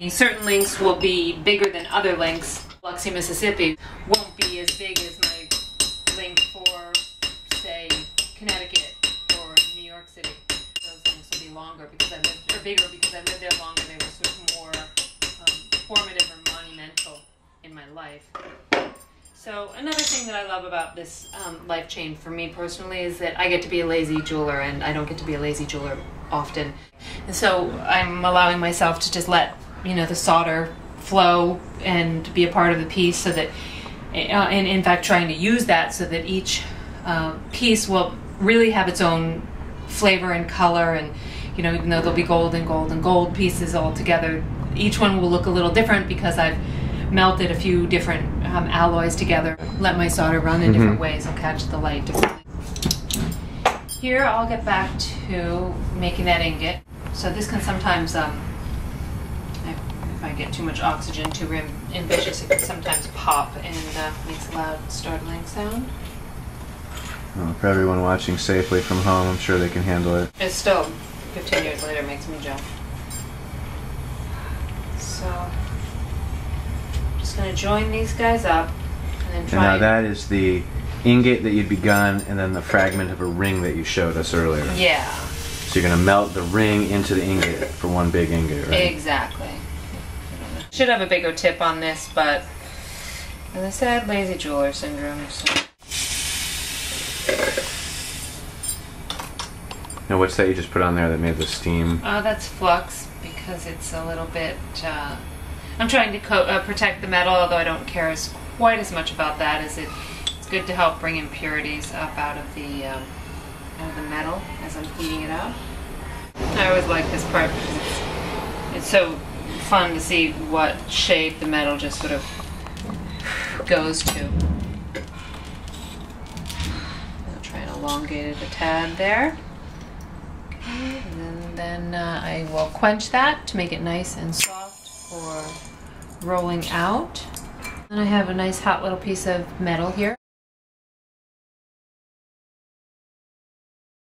Certain links will be bigger than other links. Biloxi, Mississippi won't be as big as my link for, say, Connecticut or New York City. Those links will be longer because I lived, or bigger because I lived there longer. They were sort of more formative or monumental in my life. So another thing that I love about this LifeChain for me personally is that I get to be a lazy jeweler, and I don't get to be a lazy jeweler often. And so I'm allowing myself to just let, you know, the solder flow and be a part of the piece, so that, and in fact trying to use that so that each piece will really have its own flavor and color. And, you know, even though there'll be gold and gold and gold pieces all together, each one will look a little different because I've melted a few different alloys together. Let my solder run in different ways. I'll catch the light differently. Here I'll get back to making that ingot. So this can sometimes, if I get too much oxygen too ambitious, it can sometimes pop and makes a loud startling sound. Well, for everyone watching safely from home, I'm sure they can handle it. It still, 15 years later, makes me jump. So, I'm just going to join these guys up and then try. And now that is the ingot that you'd begun, and then the fragment of a ring that you showed us earlier. Yeah. So you're going to melt the ring into the ingot for one big ingot, right? Exactly. Should have a bigger tip on this, but as I said, lazy jeweler syndrome. So. Now what's that you just put on there that made the steam? Oh, that's flux, because it's a little bit, I'm trying to protect the metal, although I don't care quite as much about that, as it's good to help bring impurities up out of the metal as I'm heating it up. I always like this part because it's so fun to see what shape the metal just sort of goes to. I'll try and elongate it a tad there. Okay, and then I will quench that to make it nice and soft for rolling out. And I have a nice hot little piece of metal here.